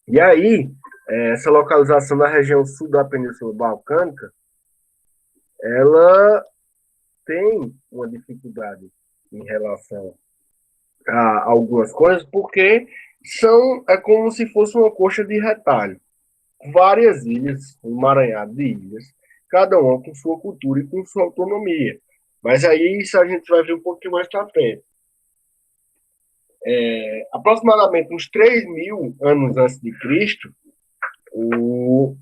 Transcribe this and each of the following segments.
E aí, essa localização da região sul da Península Balcânica, ela tem uma dificuldade em relação a algumas coisas, porque é como se fosse uma coxa de retalho. Várias ilhas, um emaranhado de ilhas, cada uma com sua cultura e com sua autonomia. Mas aí isso a gente vai ver um pouquinho mais para frente. Aproximadamente uns 3.000 anos antes de Cristo, o,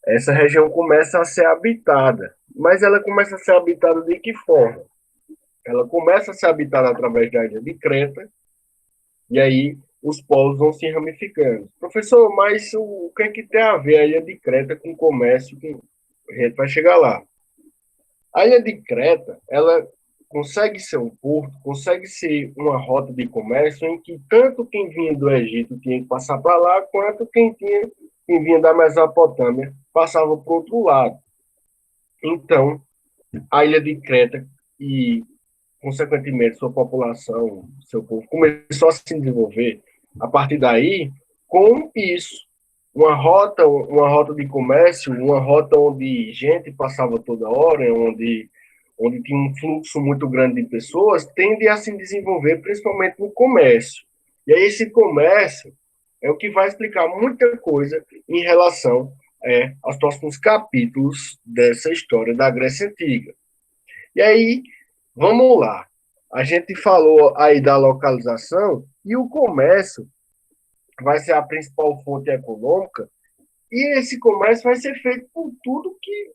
essa região começa a ser habitada. Mas ela começa a ser habitada de que forma? Ela começa a ser habitada através da ilha de Creta, e aí os povos vão se ramificando. Professor, mas o que é que tem a ver a ilha de Creta com o comércio? A gente vai chegar lá. A ilha de Creta, ela consegue ser um porto, consegue ser uma rota de comércio em que tanto quem vinha do Egito tinha que passar para lá, quanto quem vinha da Mesopotâmia passava para o outro lado. Então, a ilha de Creta e, consequentemente, sua população, seu povo, começou a se desenvolver a partir daí com isso. Uma rota de comércio, uma rota onde gente passava toda hora, onde tinha um fluxo muito grande de pessoas, tende a se desenvolver principalmente no comércio. E aí esse comércio é o que vai explicar muita coisa em relação aos próximos capítulos dessa história da Grécia Antiga. E aí, vamos lá. A gente falou aí da localização e o comércio vai ser a principal fonte econômica e esse comércio vai ser feito por tudo que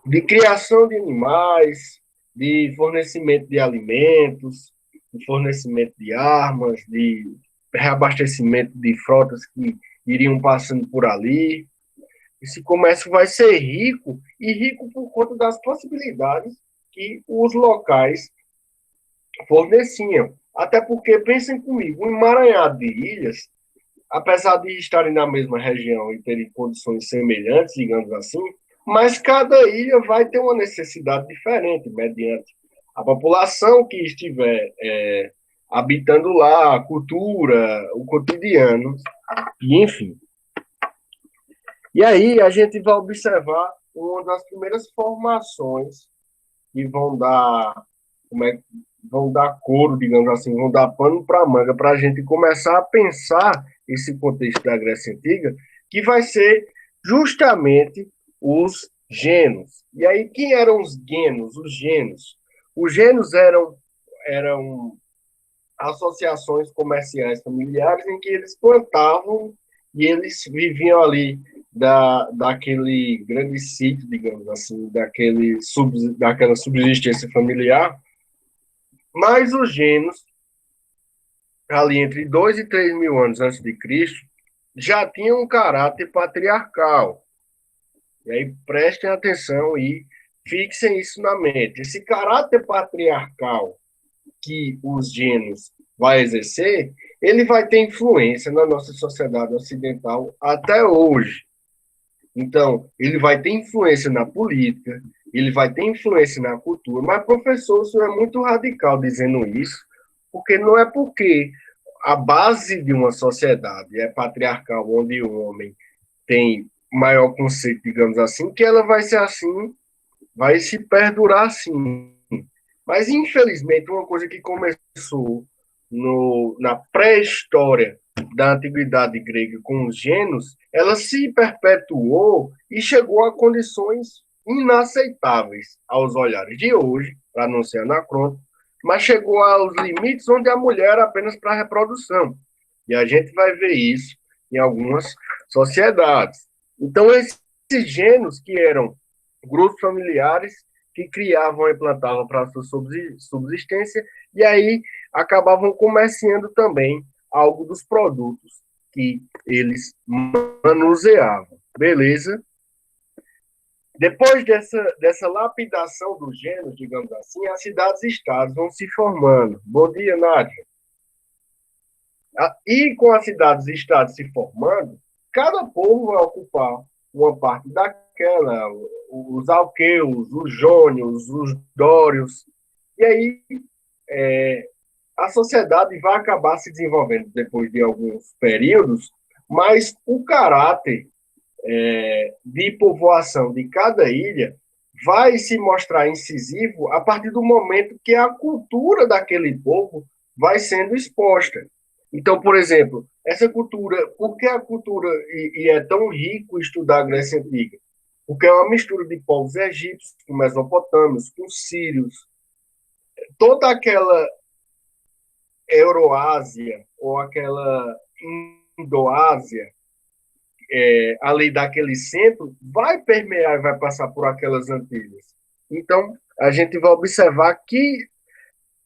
de criação de animais, de fornecimento de alimentos, de fornecimento de armas, de reabastecimento de frotas que iriam passando por ali. Esse comércio vai ser rico e rico por conta das possibilidades que os locais forneciam. Até porque, pensem comigo, um emaranhado de ilhas, apesar de estarem na mesma região e terem condições semelhantes, digamos assim, mas cada ilha vai ter uma necessidade diferente, mediante a população que estiver habitando lá, a cultura, o cotidiano, e enfim. E aí a gente vai observar uma das primeiras formações que como é, vão dar couro, digamos assim, vão dar pano para manga para a gente começar a pensar esse contexto da Grécia Antiga, que vai ser justamente os genos. E aí, quem eram os genos? Os genos. Os genos eram associações comerciais familiares em que eles plantavam e eles viviam ali daquele grande sítio, digamos assim, daquela subsistência familiar, mas os genos, ali entre 2 e 3 mil anos antes de Cristo, já tinham um caráter patriarcal. E aí prestem atenção e fixem isso na mente. Esse caráter patriarcal que os genos vai exercer, ele vai ter influência na nossa sociedade ocidental até hoje. Então, ele vai ter influência na política, ele vai ter influência na cultura, mas, professor, o senhor é muito radical dizendo isso, porque não é porque a base de uma sociedade é patriarcal, onde o homem tem maior conceito, digamos assim, que ela vai ser assim, vai se perdurar assim. Mas, infelizmente, uma coisa que começou na pré-história da antiguidade grega com os gênios, ela se perpetuou e chegou a condições inaceitáveis aos olhares de hoje, para não ser anacrônico, mas chegou aos limites onde a mulher era apenas para reprodução. E a gente vai ver isso em algumas sociedades. Então, esses gênios que eram grupos familiares que criavam e plantavam para a sua subsistência, e aí acabavam comerciando também algo dos produtos que eles manuseavam. Beleza? Depois dessa lapidação dos gêneros, digamos assim, as cidades-estados vão se formando. Bom dia, Nádia. E com as cidades-estados se formando, cada povo vai ocupar uma parte daquela, os alqueus, os jônios, os dórios, e aí a sociedade vai acabar se desenvolvendo depois de alguns períodos, mas o caráter de povoação de cada ilha vai se mostrar incisivo a partir do momento que a cultura daquele povo vai sendo exposta. Então, por exemplo, essa cultura, por que a cultura, e é tão rico estudar a Grécia Antiga? Porque é uma mistura de povos egípcios, com mesopotâmios, com sírios, toda aquela Euroásia ou aquela Indoásia, ali daquele centro, vai permear e vai passar por aquelas Antilhas. Então, a gente vai observar que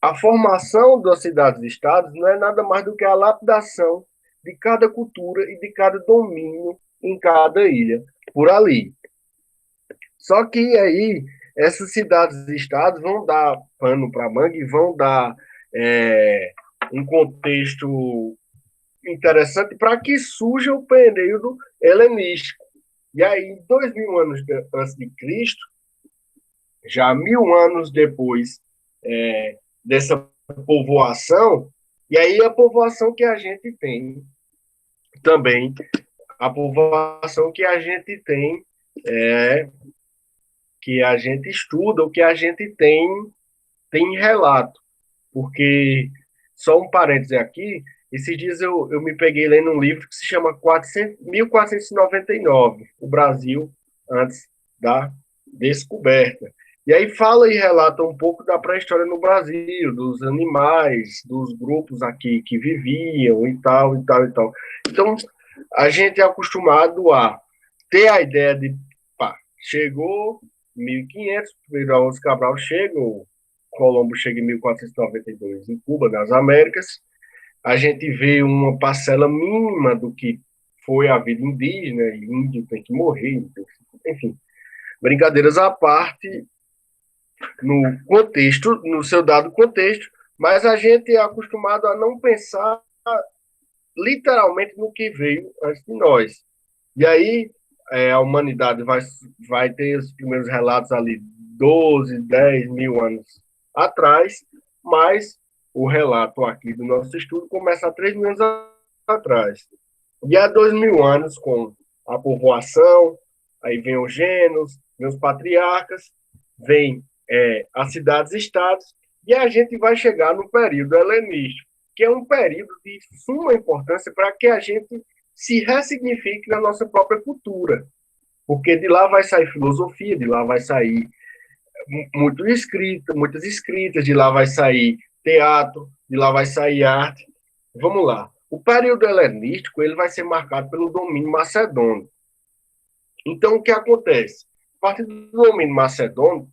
a formação das cidades-estados não é nada mais do que a lapidação de cada cultura e de cada domínio em cada ilha, por ali. Só que aí, essas cidades-estados vão dar pano para manga e vão dar um contexto interessante para que surja o período helenístico. E aí, 2000 anos antes de Cristo, já 1000 anos depois dessa povoação, e aí a povoação que a gente tem também, a povoação que a gente tem, que a gente estuda, o que a gente tem relato. Porque, só um parêntese aqui, esses dias eu me peguei lendo um livro que se chama 1499, o Brasil antes da descoberta. E aí fala e relata um pouco da pré-história no Brasil, dos animais, dos grupos aqui que viviam e tal, e tal, e tal. Então, a gente é acostumado a ter a ideia de, pá, chegou 1500, Pedro Alonso Cabral chega, o Colombo chega em 1492 em Cuba, nas Américas, a gente vê uma parcela mínima do que foi a vida indígena, e índio tem que morrer, enfim, brincadeiras à parte, no contexto, no seu dado contexto, mas a gente é acostumado a não pensar literalmente no que veio antes de nós. E aí a humanidade vai ter os primeiros relatos ali 12, 10 mil anos atrás, mas o relato aqui do nosso estudo começa há 3.000 anos atrás. E há 2.000 anos com a povoação, aí vem os gêneros, vem os patriarcas, vem as cidades-estados, e a gente vai chegar no período helenístico, que é um período de suma importância para que a gente se ressignifique na nossa própria cultura. Porque de lá vai sair filosofia, de lá vai sair muitas escritas, de lá vai sair teatro, de lá vai sair arte. Vamos lá. O período helenístico ele vai ser marcado pelo domínio macedônico. Então, o que acontece? A partir do domínio macedônico,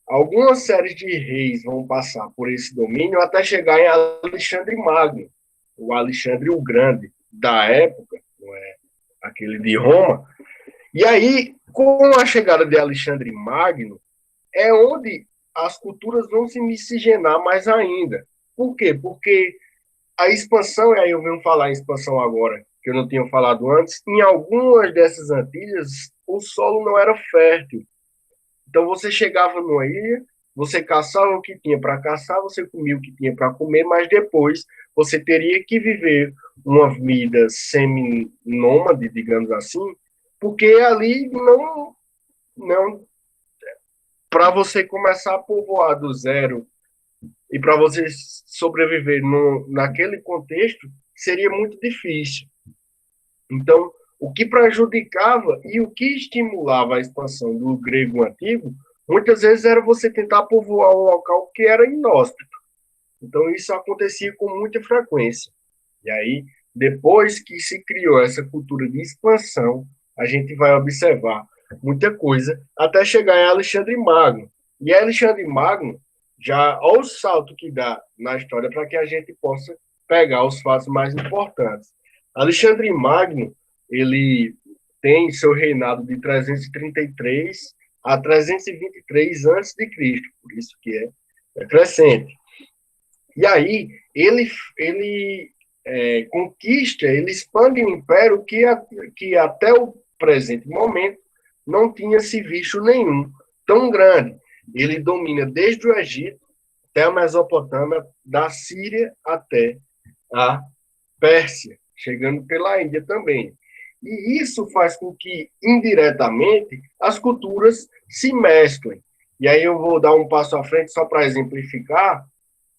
algumas séries de reis vão passar por esse domínio até chegar em Alexandre Magno, o Alexandre o Grande da época, não é aquele de Roma. E aí, com a chegada de Alexandre Magno, é onde as culturas vão se miscigenar mais ainda. Por quê? Porque a expansão, e aí eu venho falar em expansão agora, que eu não tinha falado antes, em algumas dessas Antilhas, o solo não era fértil. Então você chegava numa ilha, você caçava o que tinha para caçar, você comia o que tinha para comer, mas depois você teria que viver uma vida semi-nômade, digamos assim, porque ali não para você começar a povoar do zero e para você sobreviver naquele contexto seria muito difícil. Então, o que prejudicava e o que estimulava a expansão do grego antigo, muitas vezes era você tentar povoar um local que era inóspito. Então, isso acontecia com muita frequência. E aí, depois que se criou essa cultura de expansão, a gente vai observar muita coisa até chegar em Alexandre Magno. E Alexandre Magno, já olha o salto que dá na história para que a gente possa pegar os fatos mais importantes. Alexandre Magno, ele tem seu reinado de 333 a 323 a.C., por isso que é crescente. E aí, ele conquista, ele expande um império que até o presente momento não tinha se visto nenhum tão grande. Ele domina desde o Egito até a Mesopotâmia, da Síria até a Pérsia. chegando pela Índia também. E isso faz com que, indiretamente, as culturas se mesclem. E aí eu vou dar um passo à frente só para exemplificar.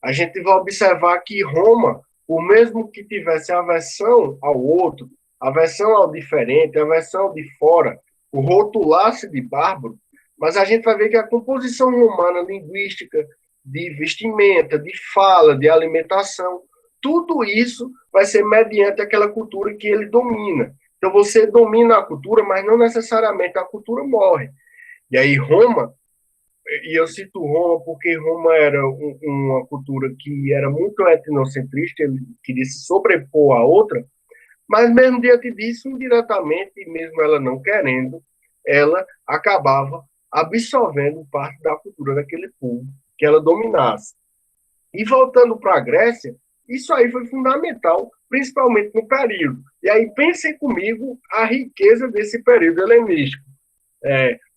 A gente vai observar que Roma, o mesmo que tivesse aversão ao outro, aversão ao diferente, aversão de fora, o rotular-se de bárbaro, mas a gente vai ver que a composição romana linguística, de vestimenta, de fala, de alimentação, tudo isso vai ser mediante aquela cultura que ele domina. Então você domina a cultura, mas não necessariamente a cultura morre. E aí Roma, e eu cito Roma porque Roma era uma cultura que era muito etnocentrista, ele queria se sobrepor a outra, mas mesmo diante disso, indiretamente, mesmo ela não querendo, ela acabava absorvendo parte da cultura daquele povo que ela dominasse. E voltando para a Grécia, isso aí foi fundamental, principalmente no período. E aí pensem comigo a riqueza desse período helenístico.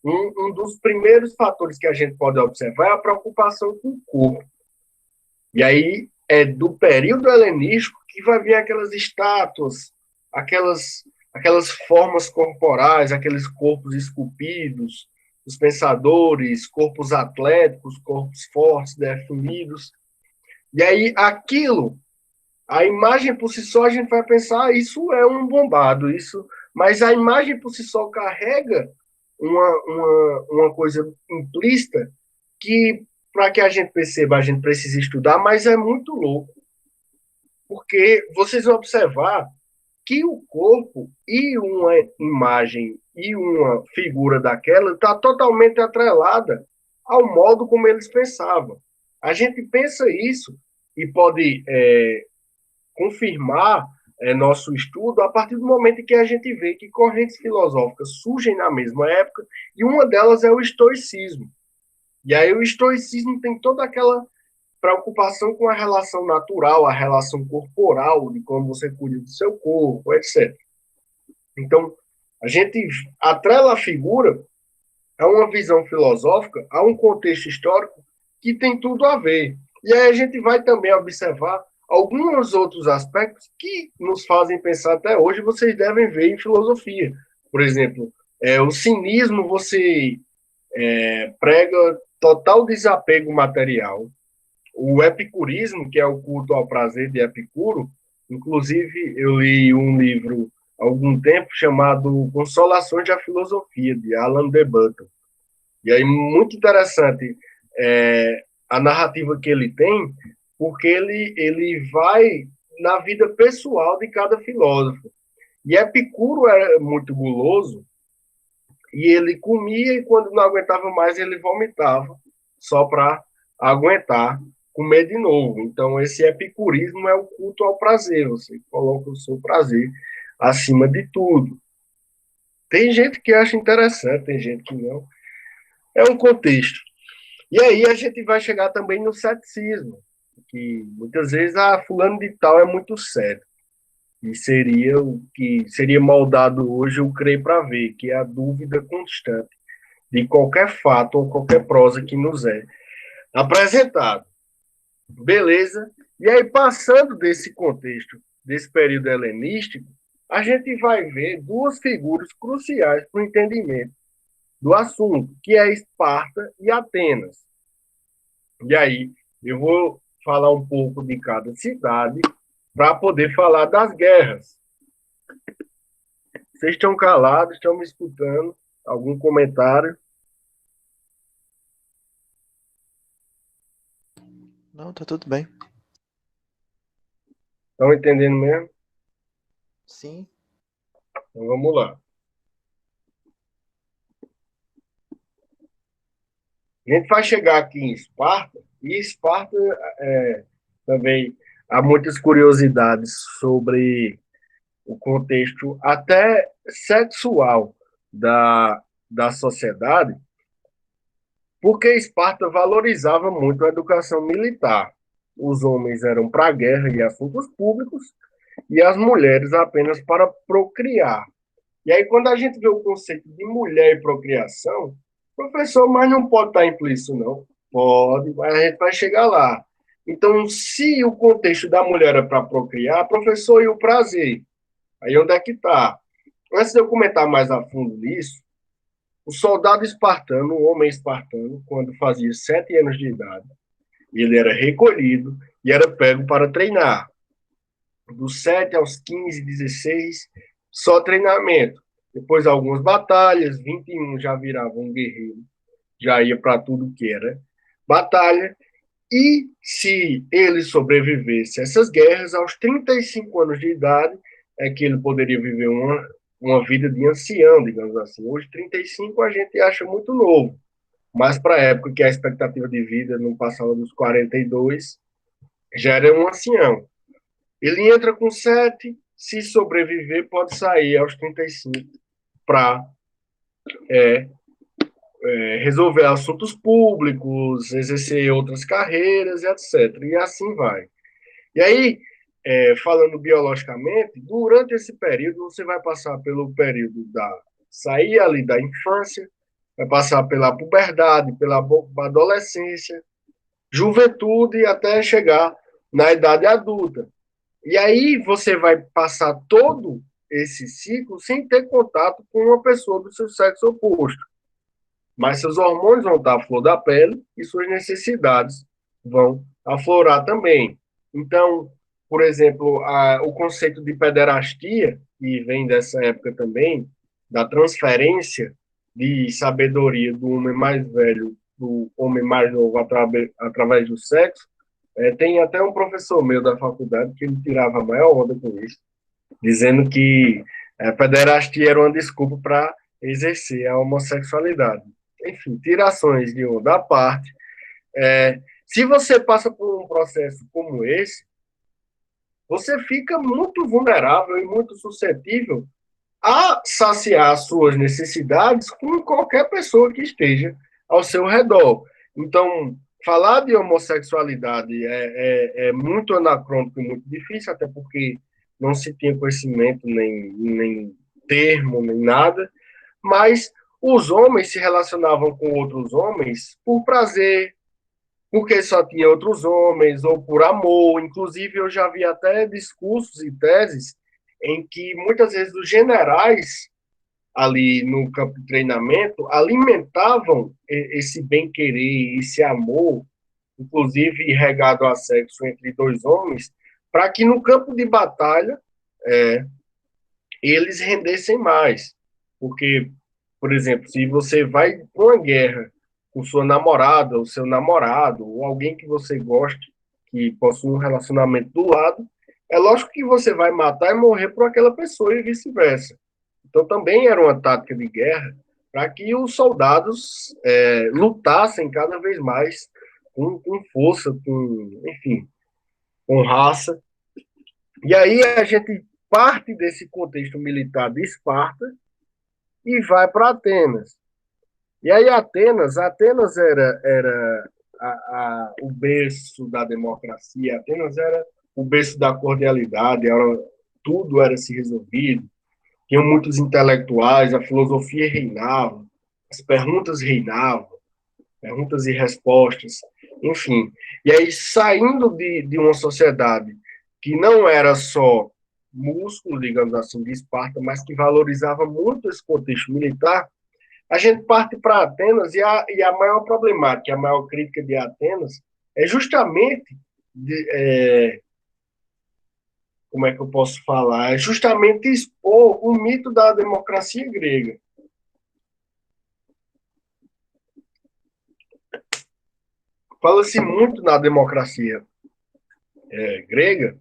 Um dos primeiros fatores que a gente pode observar é a preocupação com o corpo. E aí é do período helenístico que vai vir aquelas estátuas, aquelas formas corporais, aqueles corpos esculpidos, os pensadores, corpos atléticos, corpos fortes, definidos. E aí aquilo, a imagem por si só, a gente vai pensar, isso é um bombado, isso, mas a imagem por si só carrega uma coisa implícita que, para que a gente perceba, a gente precisa estudar, mas é muito louco, porque vocês vão observar que o corpo e uma imagem e uma figura daquela está totalmente atrelada ao modo como eles pensavam. A gente pensa isso e pode confirmar nosso estudo a partir do momento em que a gente vê que correntes filosóficas surgem na mesma época, e uma delas é o estoicismo. E aí o estoicismo tem toda aquela preocupação com a relação natural, a relação corporal, de como você cuida do seu corpo, etc. Então, a gente atrela a figura a uma visão filosófica, a um contexto histórico que tem tudo a ver. E aí a gente vai também observar alguns outros aspectos que nos fazem pensar até hoje, vocês devem ver em filosofia. Por exemplo, o cinismo, você prega total desapego material. O epicurismo, que é o culto ao prazer de Epicuro, inclusive eu li um livro há algum tempo chamado Consolações da Filosofia, de Alan de Botton. E aí, muito interessante a narrativa que ele tem, porque ele vai na vida pessoal de cada filósofo. E Epicuro era muito guloso, e ele comia, e quando não aguentava mais, ele vomitava, só para aguentar comer de novo. Então, esse epicurismo é o culto ao prazer, você coloca o seu prazer acima de tudo. Tem gente que acha interessante, tem gente que não. É um contexto. E aí a gente vai chegar também no ceticismo, que muitas vezes, fulano de tal é muito sério. E seria o que seria moldado hoje o crer para ver, que é a dúvida constante de qualquer fato ou qualquer prosa que nos é apresentado. Beleza? E aí, passando desse contexto, desse período helenístico, a gente vai ver duas figuras cruciais para o entendimento do assunto, que é Esparta e Atenas. E aí, eu vou falar um pouco de cada cidade para poder falar das guerras. Vocês estão calados, estão me escutando? Algum comentário? Não, tá tudo bem. Estão entendendo mesmo? Sim. Então vamos lá. A gente vai chegar aqui em Esparta, e Esparta também há muitas curiosidades sobre o contexto até sexual da sociedade, porque Esparta valorizava muito a educação militar. Os homens eram para a guerra e assuntos públicos, e as mulheres apenas para procriar. E aí, quando a gente vê o conceito de mulher e procriação, professor, mas não pode estar implícito, não. Pode, mas a gente vai chegar lá. Então, se o contexto da mulher é para procriar, professor, e o prazer? Aí onde é que está? Antes de eu comentar mais a fundo nisso, o soldado espartano, o homem espartano, quando fazia 7 anos de idade, ele era recolhido e era pego para treinar. Dos 7 aos 15, 16, só treinamento. Depois algumas batalhas, 21 já virava um guerreiro, já ia para tudo que era batalha. E se ele sobrevivesse a essas guerras, aos 35 anos de idade, é que ele poderia viver uma vida de ancião, digamos assim. Hoje, 35 a gente acha muito novo, mas para a época que a expectativa de vida não passava dos 42, já era um ancião. Ele entra com 7, se sobreviver, pode sair aos 35 para resolver assuntos públicos, exercer outras carreiras, etc. E assim vai. E aí, falando biologicamente, durante esse período, você vai passar pelo período da sair ali da infância, vai passar pela puberdade, pela adolescência, juventude até chegar na idade adulta. E aí você vai passar todo esse ciclo sem ter contato com uma pessoa do seu sexo oposto. Mas seus hormônios vão estar à flor da pele e suas necessidades vão aflorar também. Então, por exemplo, o conceito de pederastia, que vem dessa época também, da transferência de sabedoria do homem mais velho do homem mais novo através do sexo, tem até um professor meu da faculdade que ele tirava a maior onda com isso, dizendo que a pederastia era uma desculpa para exercer a homossexualidade. Enfim, tirações de onda à parte. Se você passa por um processo como esse, você fica muito vulnerável e muito suscetível a saciar suas necessidades com qualquer pessoa que esteja ao seu redor. Então, falar de homossexualidade é muito anacrônico e muito difícil, até porque não se tinha conhecimento, nem termo, nem nada, mas os homens se relacionavam com outros homens por prazer, porque só tinha outros homens, ou por amor. Inclusive, eu já vi até discursos e teses em que muitas vezes os generais ali no campo de treinamento alimentavam esse bem-querer, esse amor, inclusive regado a sexo entre dois homens, para que no campo de batalha eles rendessem mais. Porque, por exemplo, se você vai para uma guerra com sua namorada, ou seu namorado, ou alguém que você goste, que possui um relacionamento do lado, é lógico que você vai matar e morrer por aquela pessoa e vice-versa. Então, também era uma tática de guerra para que os soldados lutassem cada vez mais com força, enfim, com raça. E aí a gente parte desse contexto militar de Esparta e vai para Atenas. E aí Atenas era o berço da democracia, Atenas era o berço da cordialidade, tudo era se resolvido, tinham muitos intelectuais, a filosofia reinava, as perguntas reinavam, perguntas e respostas, enfim. E aí, saindo de uma sociedade que não era só músculo, digamos assim, de Esparta, mas que valorizava muito esse contexto militar, a gente parte para Atenas e a maior problemática, a maior crítica de Atenas é justamente como é que eu posso falar? É justamente expor o mito da democracia grega. Fala-se muito na democracia grega,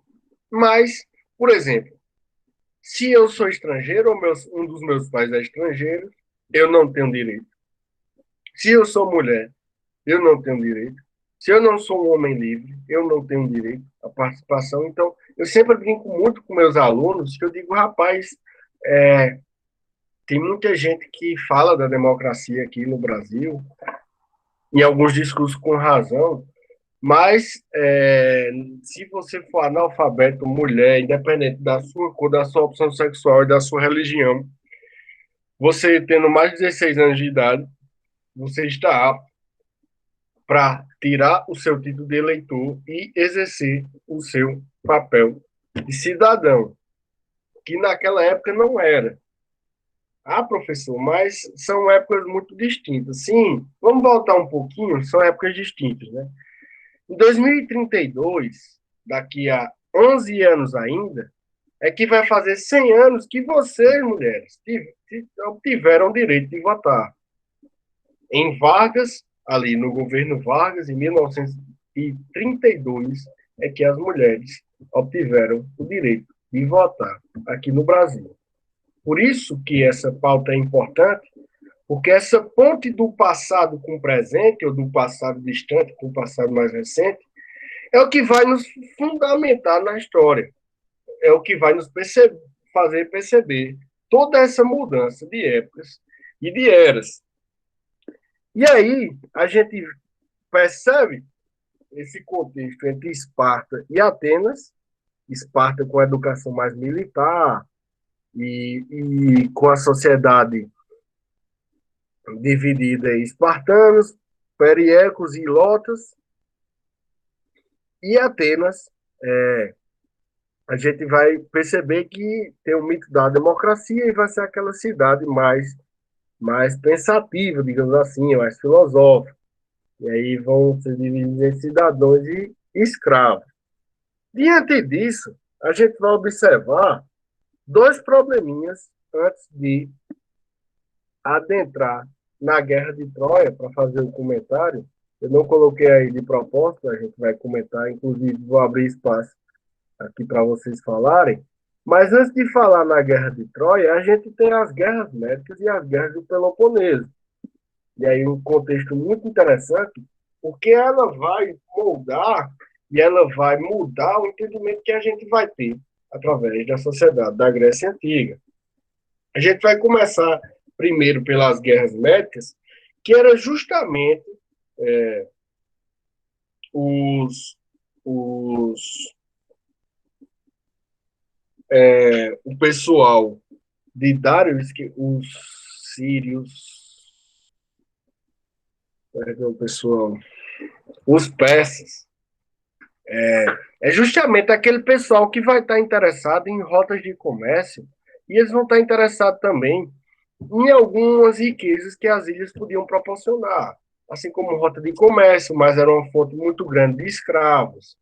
mas, por exemplo, se eu sou estrangeiro ou um dos meus pais é estrangeiro, eu não tenho direito. Se eu sou mulher, eu não tenho direito. Se eu não sou um homem livre, eu não tenho direito à participação. Então, eu sempre brinco muito com meus alunos que eu digo, rapaz, tem muita gente que fala da democracia aqui no Brasil, em alguns discursos com razão, mas se você for analfabeto, mulher, independente da sua cor, da sua opção sexual e da sua religião, você tendo mais de 16 anos de idade, você está apto para tirar o seu título de eleitor e exercer o seu papel de cidadão. que naquela época não era. Ah, professor, mas são épocas muito distintas. Sim, vamos voltar um pouquinho, são épocas distintas, né? Em 2032, daqui a 11 anos ainda, é que vai fazer 100 anos que vocês, mulheres, tiveram direito de votar. Em Vargas, ali no governo Vargas, em 1932, é que as mulheres obtiveram o direito de votar aqui no Brasil. Por isso que essa pauta é importante, porque essa ponte do passado com o presente, ou do passado distante com o passado mais recente, é o que vai nos fundamentar na história, é o que vai nos fazer perceber toda essa mudança de épocas e de eras. E aí a gente percebe esse contexto entre Esparta e Atenas, Esparta com a educação mais militar e com a sociedade dividida em espartanos, periecos e ilotas, e Atenas, a gente vai perceber que tem o mito da democracia e vai ser aquela cidade mais pensativa, digamos assim, mais filosófica. E aí vão ser divididos em cidadãos e escravos. Diante disso, a gente vai observar dois probleminhas antes de adentrar na Guerra de Troia para fazer o comentário. Eu não coloquei aí de propósito, a gente vai comentar, inclusive vou abrir espaço aqui para vocês falarem. Mas antes de falar na Guerra de Troia, a gente tem as guerras médicas e as guerras do Peloponeso. E aí um contexto muito interessante, porque ela vai moldar e ela vai mudar o entendimento que a gente vai ter através da sociedade da Grécia Antiga. A gente vai começar primeiro pelas guerras médicas, que era justamente os, os o pessoal de Darius, os sírios, o pessoal, os persas, é justamente aquele pessoal que vai estar interessado em rotas de comércio e eles vão estar interessados também em algumas riquezas que as ilhas podiam proporcionar, assim como rota de comércio, mas era uma fonte muito grande de escravos.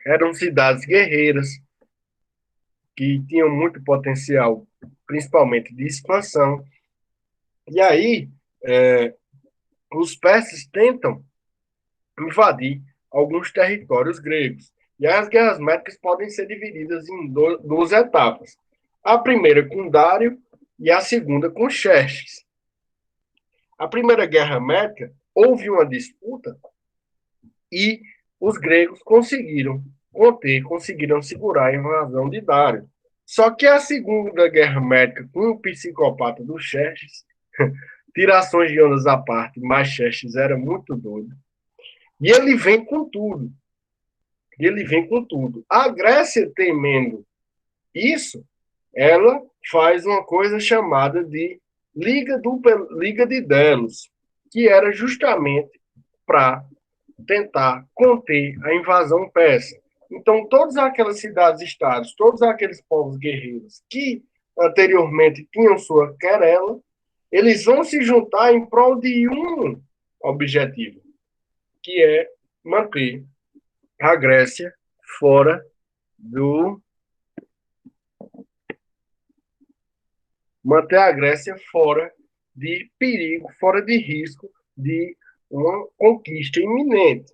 Eram cidades guerreiras que tinham muito potencial, principalmente de expansão. E aí, os persas tentam invadir alguns territórios gregos. E as guerras médicas podem ser divididas em duas etapas. A primeira com Dário e a segunda com Xerxes. A primeira guerra médica, houve uma disputa e os gregos conseguiram conter, conseguiram segurar a invasão de Dário. Só que a segunda guerra médica com o psicopata do Xerxes, tirações de ondas à parte, mas Xerxes era muito doido. E ele vem com tudo. Ele vem com tudo. A Grécia, temendo isso, ela faz uma coisa chamada de Liga de Delos, que era justamente para tentar conter a invasão persa. Então, todas aquelas cidades-estados, todos aqueles povos guerreiros que anteriormente tinham sua querela, eles vão se juntar em prol de um objetivo, que é manter a Grécia fora do manter a Grécia fora de perigo, fora de risco de uma conquista iminente.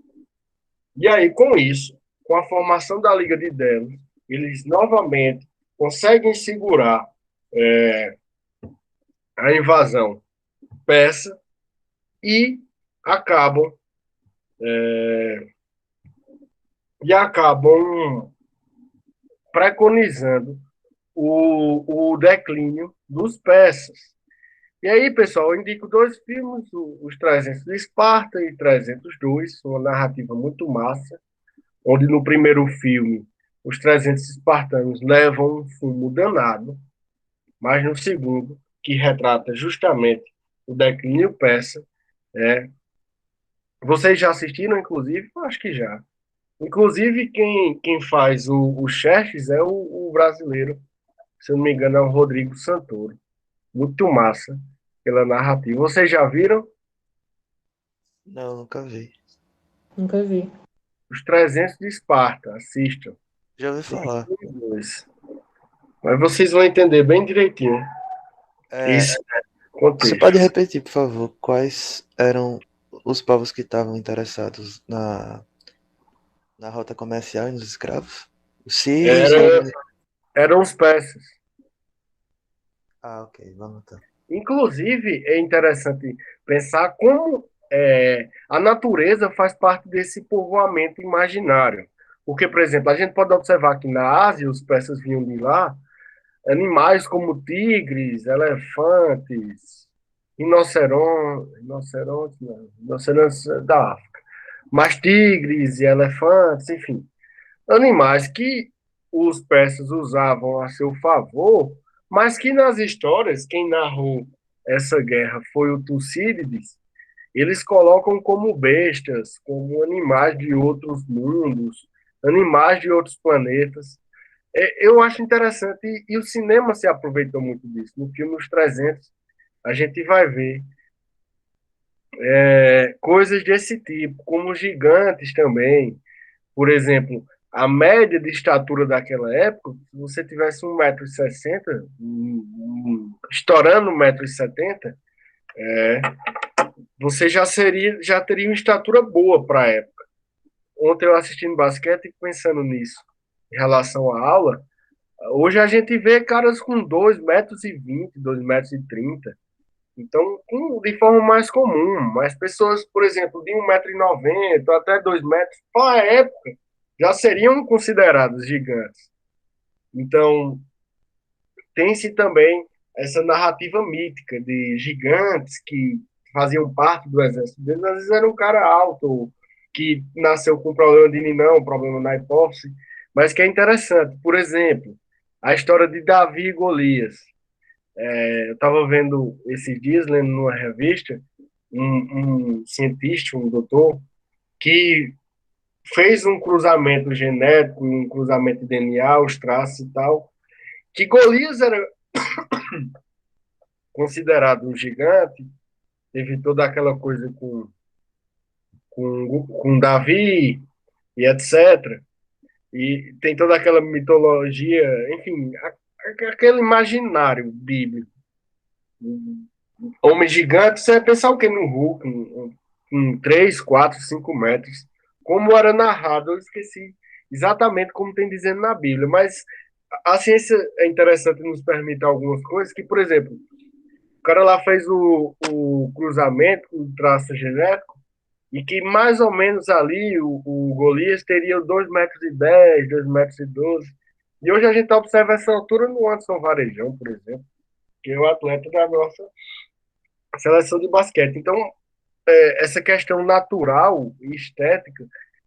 E aí, com isso, com a formação da Liga de Delos, eles novamente conseguem segurar a invasão persa e acabam acabam preconizando o declínio dos persas. E aí, pessoal, eu indico dois filmes, os 300 de Esparta e 302, uma narrativa muito massa, onde no primeiro filme os 300 espartanos levam um fumo danado, mas no segundo, que retrata justamente o declínio persa. É, vocês já assistiram, inclusive? Eu acho que já. Inclusive, quem faz o Xerxes é o brasileiro, se eu não me engano, é o Rodrigo Santoro. Muito massa pela narrativa. Vocês já viram Não, nunca vi. Nunca vi. Os 300 de Esparta? Assistam. Já ouvi Tem falar. um e dois. Mas vocês vão entender bem direitinho É, esse você contexto. pode repetir, por favor, quais eram os povos que estavam interessados na rota comercial e nos escravos? Os sírios, Era, os... eram os persas. Ah, ok, vamos então. Inclusive, é interessante pensar como a natureza faz parte desse povoamento imaginário. Porque, por exemplo, a gente pode observar que na Ásia, os persas vinham de lá, animais como tigres, elefantes, rinocerontes da África, mas tigres e elefantes, enfim, animais que os persas usavam a seu favor, mas que nas histórias, quem narrou essa guerra foi o Tucídides, eles colocam como bestas, como animais de outros mundos, animais de outros planetas. Eu acho interessante, e o cinema se aproveitou muito disso. No filme Os 300, a gente vai ver coisas desse tipo, como gigantes também. Por exemplo, a média de estatura daquela época, se você tivesse 1,60 m, estourando 1,70 m, você já teria uma estatura boa para a época. Ontem eu assistindo basquete e pensando nisso, em relação à aula, hoje a gente vê caras com 2,20 m, 2,30 m. Então, de forma mais comum, mas pessoas, por exemplo, de 1,90 m até 2 metros, para a época, já seriam considerados gigantes. Então, tem-se também essa narrativa mítica de gigantes que faziam parte do exército deles. Às vezes era um cara alto, que nasceu com problema de ninão, problema na hipófise, mas que é interessante. Por exemplo, a história de Davi e Golias. Eu estava vendo esses dias, lendo numa revista, um cientista, um doutor, que fez um cruzamento genético, um cruzamento de DNA, os traços e tal, que Golias era considerado um gigante, teve toda aquela coisa com Davi e etc. E tem toda aquela mitologia, enfim, aquele imaginário bíblico. Homem gigante, você vai pensar o quê no Hulk, com 3, 4, 5 metros. Como era narrado, eu esqueci exatamente como tem dizendo na Bíblia, mas a ciência é interessante, nos permite algumas coisas, que, por exemplo, o cara lá fez o cruzamento, o traço genético, e que mais ou menos ali o Golias teria 2,10 m, 2,12 m. E hoje a gente observa essa altura no Anderson Varejão, por exemplo, que é o atleta da nossa seleção de basquete. Então, essa questão natural e estética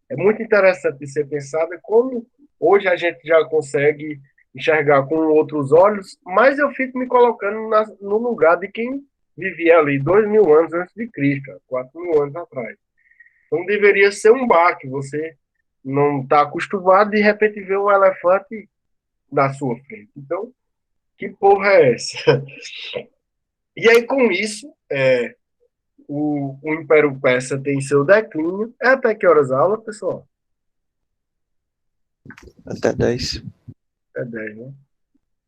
é muito interessante de ser pensada, como hoje a gente já consegue enxergar com outros olhos, mas eu fico me colocando no lugar de quem vivia ali 2.000 anos antes de Cristo, 4.000 anos atrás. Então deveria ser um baque, você não está acostumado de repente ver um elefante na sua frente. Então, que porra é essa? E aí, com isso, o Império Persa tem seu declínio. É até que horas a aula, pessoal? Até 10. É 10, né?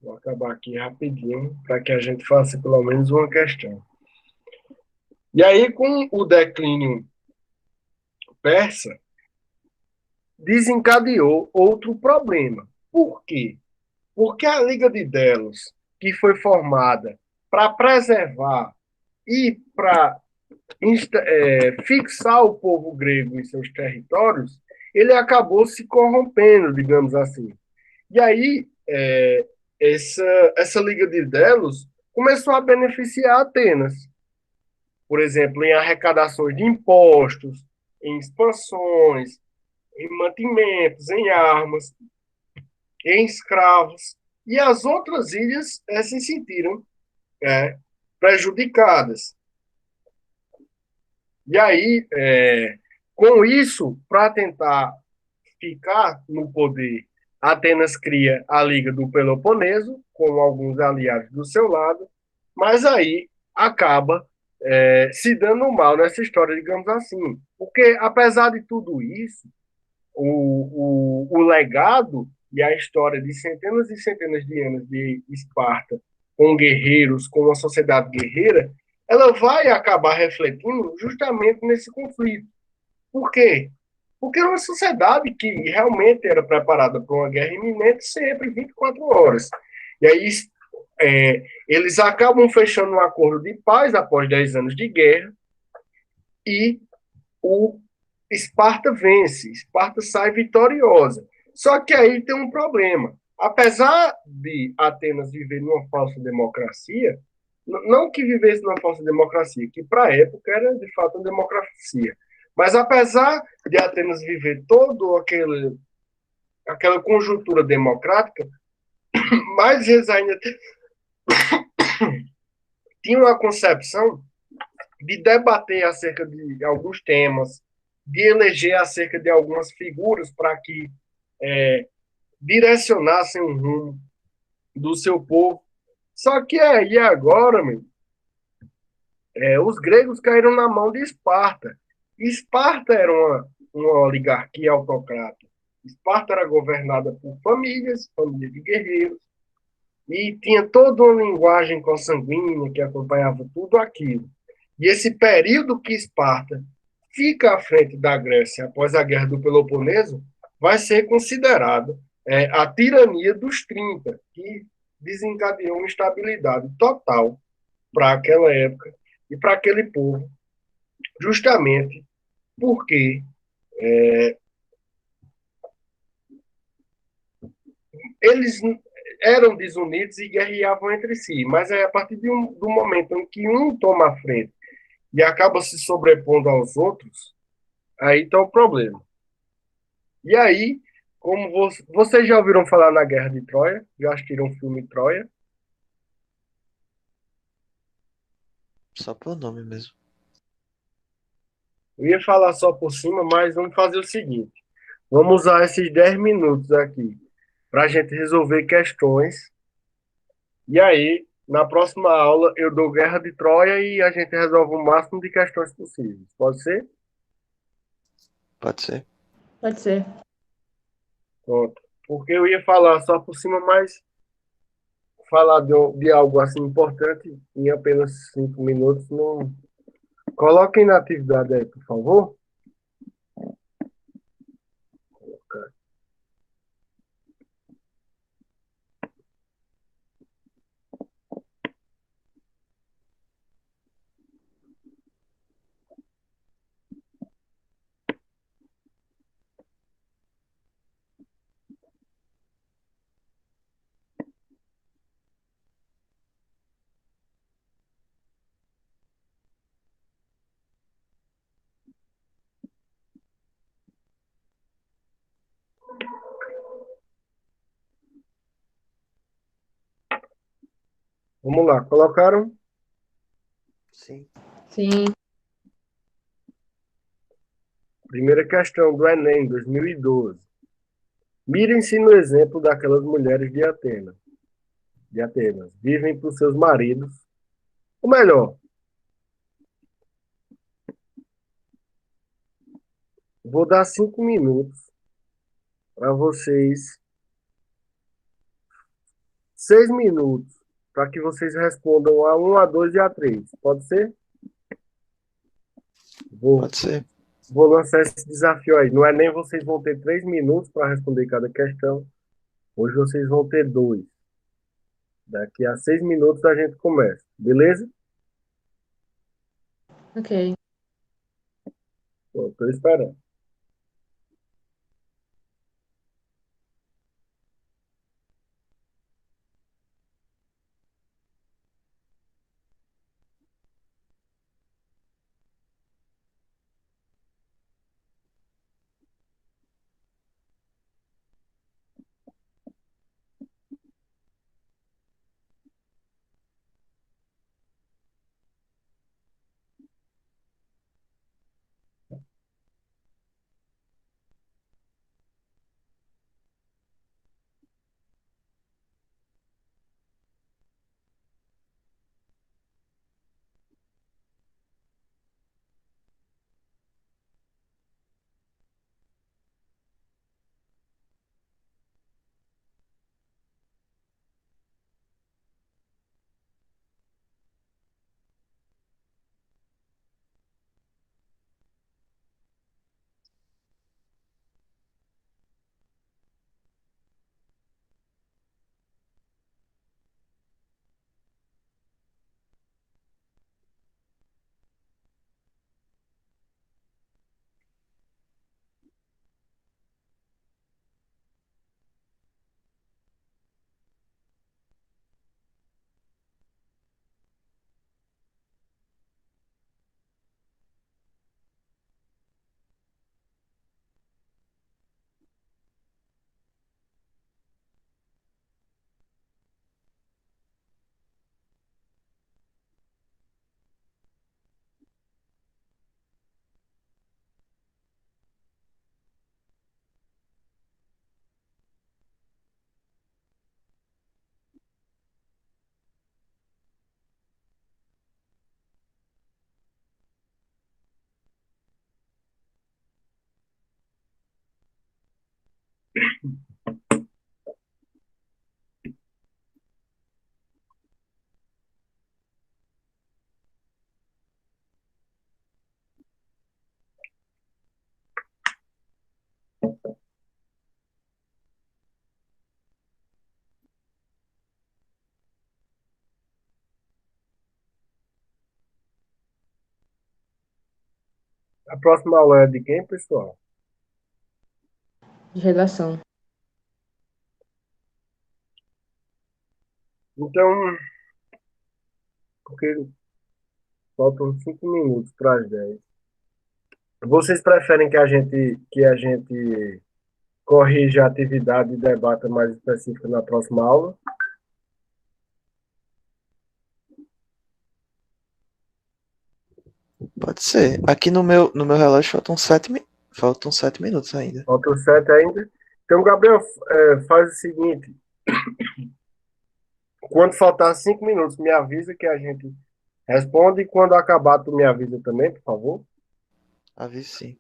Vou acabar aqui rapidinho para que a gente faça pelo menos uma questão. E aí, com o declínio persa, desencadeou outro problema. Por quê? Porque a Liga de Delos, que foi formada para preservar e para fixar o povo grego em seus territórios, ele acabou se corrompendo, digamos assim. E aí, essa Liga de Delos começou a beneficiar Atenas, por exemplo, em arrecadações de impostos, em expansões, em mantimentos, em armas, em escravos. e as outras ilhas se sentiram é, prejudicadas. E aí, com isso, para tentar ficar no poder, Atenas cria a Liga do Peloponeso, com alguns aliados do seu lado, mas aí acaba se dando mal nessa história, digamos assim. Porque, apesar de tudo isso, o legado e a história de centenas e centenas de anos de Esparta, com guerreiros, com uma sociedade guerreira, ela vai acabar refletindo justamente nesse conflito. Por quê? Porque era uma sociedade que realmente era preparada para uma guerra iminente sempre 24 horas. E aí eles acabam fechando um acordo de paz após 10 anos de guerra e o Esparta vence, Esparta sai vitoriosa. Só que aí tem um problema. Apesar de Atenas viver numa falsa democracia, não que vivesse numa falsa democracia, que para a época era de fato uma democracia, mas apesar de Atenas viver toda aquela conjuntura democrática, mais vezes ainda tinha uma concepção de debater acerca de alguns temas, de eleger acerca de algumas figuras para que direcionassem o rumo do seu povo. Só que aí agora, meu, os gregos caíram na mão de Esparta. Esparta era uma oligarquia autocrata. Esparta era governada por famílias, famílias de guerreiros, e tinha toda uma linguagem consanguínea que acompanhava tudo aquilo. E esse período que Esparta fica à frente da Grécia após a Guerra do Peloponeso vai ser considerado a tirania dos 30, que desencadeou uma instabilidade total para aquela época e para aquele povo, justamente porque eles eram desunidos e guerreavam entre si, mas é a partir do momento em que um toma a frente e acaba se sobrepondo aos outros, aí está o problema. E aí, como vocês já ouviram falar na Guerra de Troia? Já assistiram o filme Troia? Só pelo nome mesmo. Eu ia falar só por cima, mas vamos fazer o seguinte: vamos usar esses 10 minutos aqui para a gente resolver questões. E aí, na próxima aula, eu dou Guerra de Troia e a gente resolve o máximo de questões possíveis. Pode ser? Pode ser? Pode ser. Pronto. Porque eu ia falar só por cima, mas falar de algo assim importante em apenas 5 minutos não. Coloquem na atividade aí, por favor. Vamos lá, colocaram? Sim. Sim. Primeira questão do Enem, 2012. Mirem-se no exemplo daquelas mulheres de Atenas. Vivem para os seus maridos. Ou melhor, vou dar 5 minutos para vocês, 6 minutos, para que vocês respondam a um, a dois e a três. Pode ser? Pode ser. Vou lançar esse desafio aí. No Enem vocês vão ter 3 minutos para responder cada questão. Hoje vocês vão ter dois. Daqui a 6 minutos a gente começa. Beleza? Ok. Estou esperando. A próxima aula é de quem, pessoal? De redação. Então, porque faltam 5 minutos para as 10. Vocês preferem que a gente corrija a atividade e debata mais específica na próxima aula? Pode ser. Aqui no meu relógio faltam 7 minutos ainda. Faltam 7 ainda. Então, Gabriel, faz o seguinte: quando faltar 5 minutos, me avisa que a gente responde. E quando acabar, tu me avisa também, por favor. Aviso sim.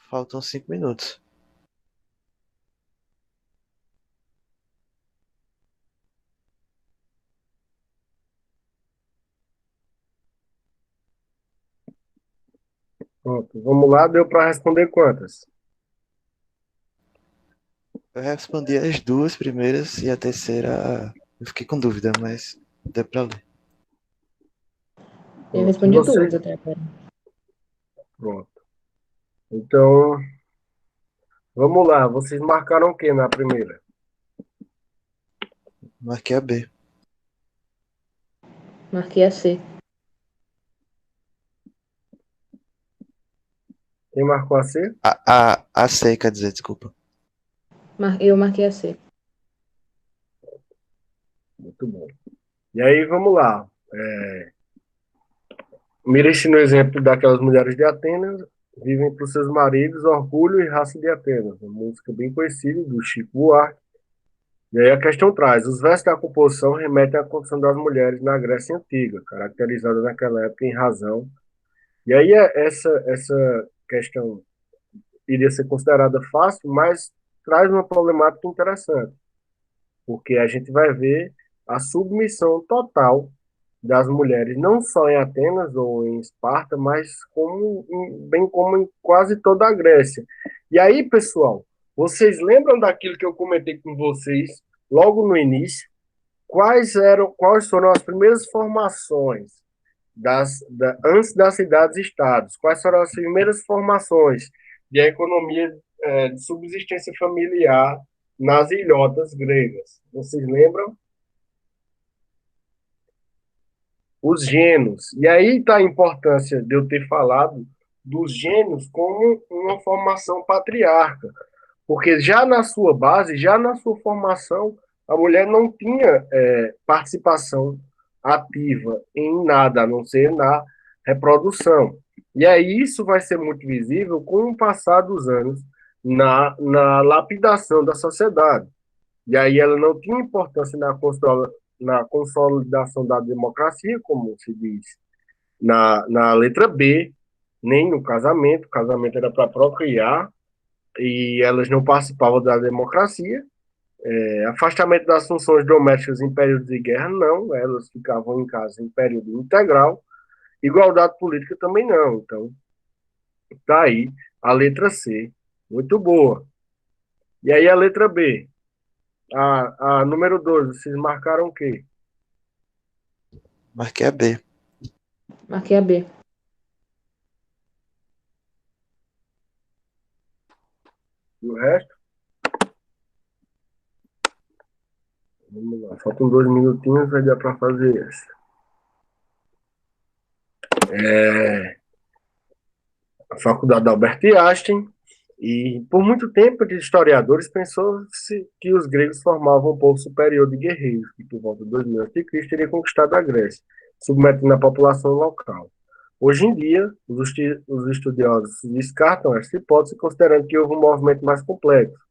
Faltam 5 minutos. Pronto, vamos lá. Deu para responder quantas? Eu respondi as duas primeiras e a terceira eu fiquei com dúvida, mas deu pra ler. Eu Pronto. respondi todas até agora. Pronto. Então, vamos lá. Vocês marcaram o que na primeira? Marquei a B. Marquei a C. Quem marcou a C? A C, quer dizer, desculpa. Eu marquei a C. Muito bom. E aí, vamos lá. Mire-se no exemplo daquelas mulheres de Atenas, vivem para os seus maridos, orgulho e raça de Atenas. Uma música bem conhecida do Chico Buarque. E aí a questão traz, os versos da composição remetem à condição das mulheres na Grécia Antiga, caracterizada naquela época em razão. E aí essa questão iria ser considerada fácil, mas traz uma problemática interessante, porque a gente vai ver a submissão total das mulheres, não só em Atenas ou em Esparta, mas bem como em quase toda a Grécia. E aí, pessoal, vocês lembram daquilo que eu comentei com vocês logo no início? Quais foram as primeiras formações antes das cidades-estados? Quais foram as primeiras formações de economia de subsistência familiar nas ilhotas gregas? Vocês lembram? Os gênios. E aí está a importância de eu ter falado dos gênios como uma formação patriarca, porque já na sua base, já na sua formação, a mulher não tinha participação ativa em nada, a não ser na reprodução. E aí isso vai ser muito visível com o passar dos anos na lapidação da sociedade. E aí ela não tinha importância na consolidação da democracia, como se diz na letra B, nem no casamento. O casamento era para procriar e elas não participavam da democracia. Afastamento das funções domésticas em períodos de guerra, não. Elas ficavam em casa em período integral. Igualdade política também não. Então, tá aí a letra C. Muito boa. E aí a letra B. A número 2, vocês marcaram o quê? Marquei a B. Marquei a B. E o resto? Vamos lá. Faltam 2 minutinhos, vai dar para fazer essa. A Faculdade Albert Einstein. E por muito tempo, os historiadores pensou-se que os gregos formavam um povo superior de guerreiros, que por volta de 2000 a.C. teria conquistado a Grécia, submetendo a população local. Hoje em dia, os estudiosos descartam essa hipótese, considerando que houve um movimento mais complexo.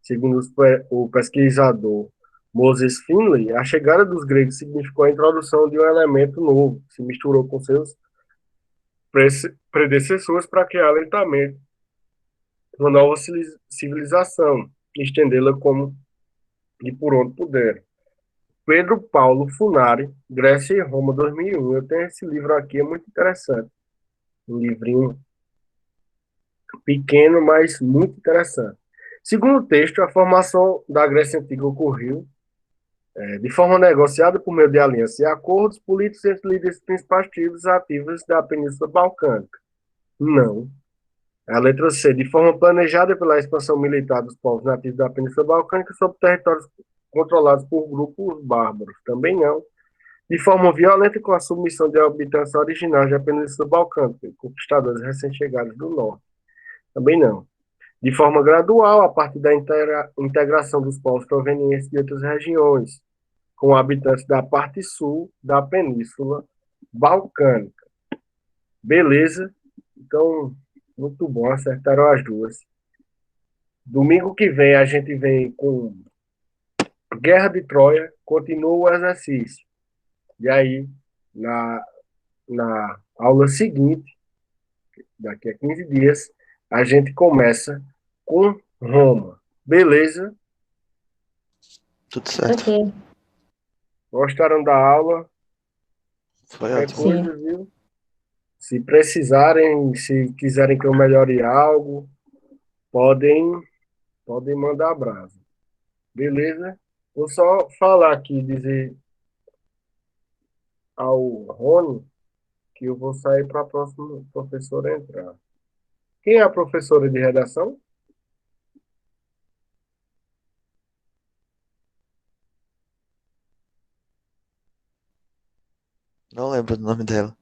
Segundo o pesquisador Moses Finley, a chegada dos gregos significou a introdução de um elemento novo, que se misturou com seus predecessores para criar lentamente uma nova civilização, e estendê-la como e por onde puder. Pedro Paulo Funari, Grécia e Roma, 2001. Eu tenho esse livro aqui, é muito interessante. Um livrinho pequeno, mas muito interessante. Segundo o texto, a formação da Grécia Antiga ocorreu de forma negociada por meio de alianças e acordos políticos entre líderes principais tribos ativas da Península Balcânica. Não. A letra C, de forma planejada pela expansão militar dos povos nativos da Península Balcânica sobre territórios controlados por grupos bárbaros. Também não. De forma violenta com a submissão de habitantes originários da Península Balcânica, conquistadores recém-chegados do norte. Também não. De forma gradual, a partir da integração dos povos provenientes de outras regiões, com habitantes da parte sul da Península Balcânica. Beleza? Então, muito bom, acertaram as duas. Domingo que vem a gente vem com Guerra de Troia, continua o exercício. E aí, na aula seguinte, daqui a 15 dias, a gente começa com Roma. Beleza? Tudo certo. Ok. Gostaram da aula? Foi Qualquer ótimo. Sim. coisa, viu? Se precisarem, se quiserem que eu melhore algo, podem mandar brasa. Beleza? Vou só falar aqui, dizer ao Rony que eu vou sair para a próxima professora entrar. Quem é a professora de redação? Não lembro do nome dela.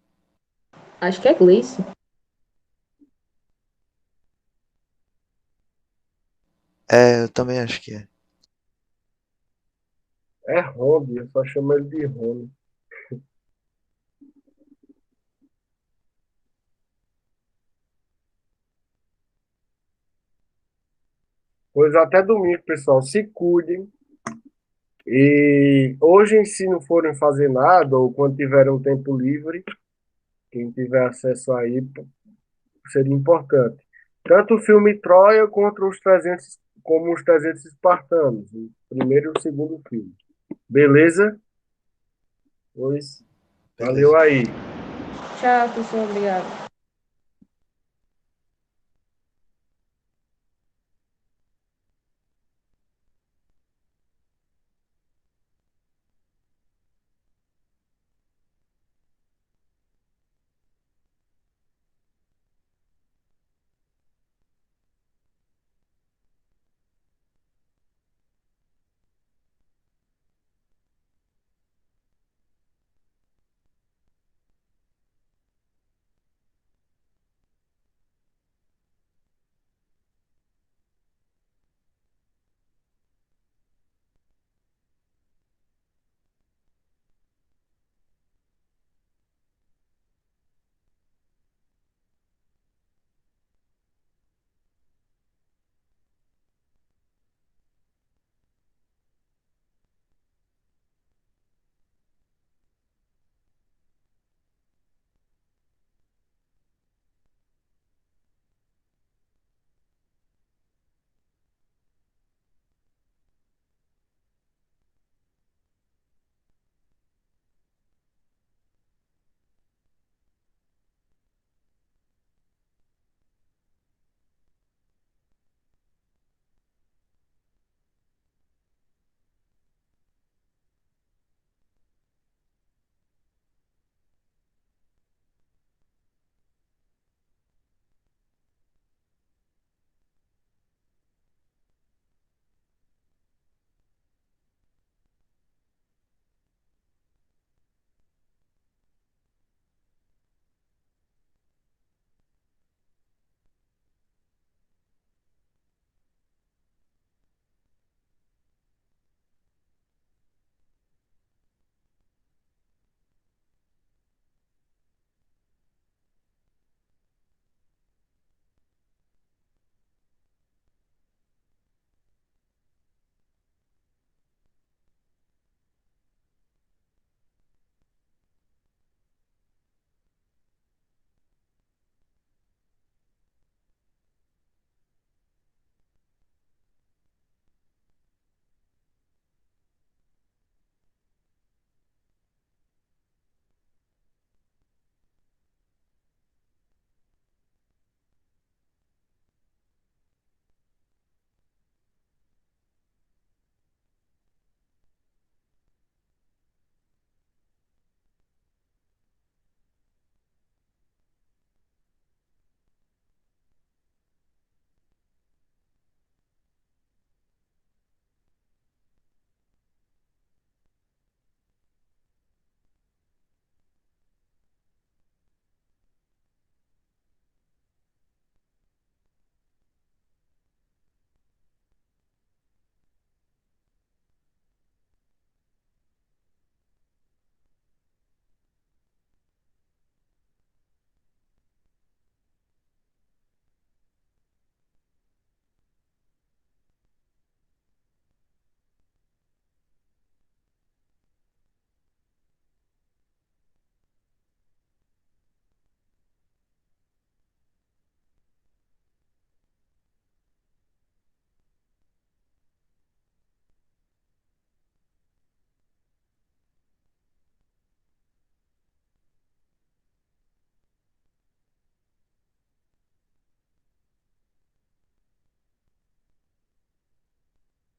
Acho que é Gleice. É, eu também acho que é. É Rony, eu só chamo ele de Rony. Pois até domingo, pessoal. Se cuidem. E hoje, se não forem fazer nada, ou quando tiverem um tempo livre, quem tiver acesso aí, seria importante. Tanto o filme Troia quanto os 300, como os 300 espartanos. O primeiro e o segundo filme. Beleza? Pois, valeu Beleza. aí. Tchau, pessoal. Obrigada.